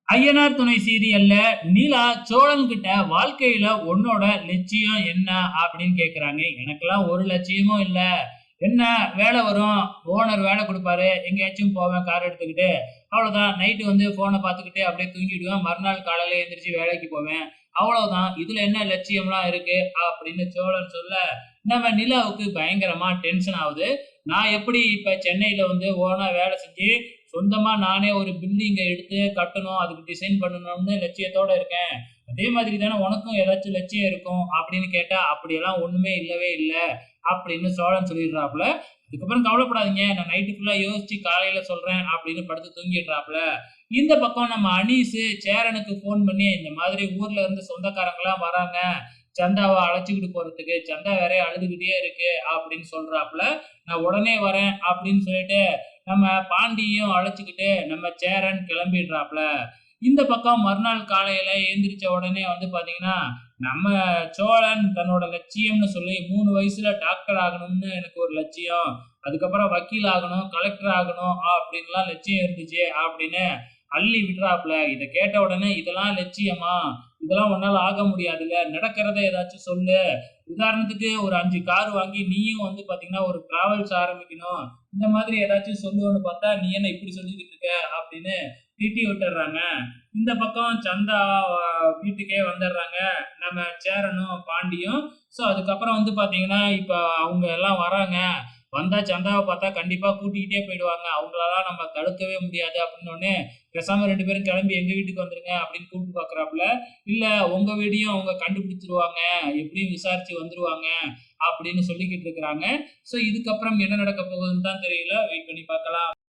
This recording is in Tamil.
ஐயனார் துணை சீரியல்ல நிலா சோழன் கிட்ட வாழ்க்கையில உன்னோட லட்சியம் என்ன அப்படின்னு கேக்குறாங்க. எனக்கெல்லாம் ஒரு லட்சியமும் இல்ல. என்ன வேலை வரும், ஓனர் வேலை குடுப்பாரு, எங்கேயாச்சும் போவேன் கார் எடுத்துக்கிட்டு. அவ்வளவுதான். நைட்டு வந்து ஃபோன பார்த்துக்கிட்டே அப்படியே தூங்கிடுவேன். மறுநாள் காலையில எந்திரிச்சு வேலைக்கு போவேன். அவ்வளவுதான். இதுல என்ன லட்சியம்லாம் இருக்கு அப்படின்னு சோழன் சொல்ல, நம்ம நிலாவுக்கு பயங்கரமா டென்ஷன் ஆவுது. நான் எப்படி இப்ப சென்னையில வந்து ஓனா வேலை செஞ்சு சொந்தமா நானே ஒரு பில்டிங்க எடுத்து கட்டணும், அதுக்கு டிசைன் பண்ணணும்னு லட்சியத்தோட இருக்கேன். அதே மாதிரி தானே உனக்கும் ஏதாச்சும் லட்சியம் இருக்கும் அப்படின்னு கேட்டா, அப்படியெல்லாம் ஒண்ணுமே இல்லவே இல்ல அப்படின்னு சோழன் சொல்லிடுறாப்புல. அதுக்கப்புறம் கவலைப்படாதீங்க. நான் நைட்டு ஃபுல்லா யோசிச்சு காலையில சொல்றேன் அப்படின்னு படுத்து தூங்கிடுறாப்புல. இந்த பக்கம் நம்ம அனீஸு சேரனுக்கு ஃபோன் பண்ணி, இந்த மாதிரி ஊர்ல இருந்து சொந்தக்காரங்கலாம் வராங்க. சந்தாவ அழைச்சுக்கிட்டு போறதுக்கு. சந்தா வேற அழுதுகிட்டே இருக்கு அப்படின்னு சொல்றாப்புல. நான் உடனே வரேன் அப்படின்னு சொல்லிட்டு நம்ம பாண்டியையும் அழைச்சுக்கிட்டு நம்ம சேரன் கிளம்பிடுறாப்புல. இந்த பக்கம் மறுநாள் காலையில எந்திரிச்ச உடனே வந்து பாத்தீங்கன்னா, நம்ம சோழன் தன்னோட லட்சியம்னு சொல்லி 3 வயசுல டாக்டர் ஆகணும்னு எனக்கு ஒரு லட்சியம். அதுக்கப்புறம் வக்கீல் ஆகணும், கலெக்டர் ஆகணும் அப்படின்லாம் லட்சியம் இருந்துச்சு அப்படின்னு அள்ளி விடுறாப்புல. இத கேட்ட உடனே இதெல்லாம் லட்சியமா? இதெல்லாம் உன்னால ஆக முடியாதுல்ல. நடக்கிறத ஏதாச்சும் சொல்லு. உதாரணத்துக்கு ஒரு 5 கார் வாங்கி நீயும் வந்து பாத்தீங்கன்னா, ஒரு டிராவல்ஸ் ஆரம்பிக்கணும். இந்த மாதிரி ஏதாச்சும் சொல்லுவேன்னு பார்த்தா, "நீ என்ன இப்படி சொல்லிக்கிட்டு இருக்க?" அப்படின்னு திட்டி விட்டுர்றாங்க. இந்த பக்கம் சந்தா வீட்டுக்கே வந்துடுறாங்க. நம்ம சேரனும், பாண்டியும். ஸோ அதுக்கப்புறம் வந்து பார்த்தீங்கன்னா, இப்ப அவங்க எல்லாம் வராங்க. வந்தா சந்தாவ பார்த்தா கண்டிப்பா கூட்டிக்கிட்டே போயிடுவாங்க. அவங்களலாம் நம்ம தடுக்கவே முடியாது அப்படின்னோனே, "பேசாம 2 பேரும் கிளம்பி எங்க வீட்டுக்கு வந்துருங்க" அப்படின்னு கூப்பிட்டு பார்க்குறாப்புல. "இல்ல உங்க வீடையும் அவங்க கண்டுபிடிச்சுருவாங்க. எப்படியும் விசாரிச்சு வந்துருவாங்க" அப்படின்னு சொல்லிக்கிட்டு இருக்கிறாங்க. ஸோ இதுக்கப்புறம் என்ன நடக்க போகுதுன்னு தான் தெரியல. வெயிட் பண்ணி பார்க்கலாம்.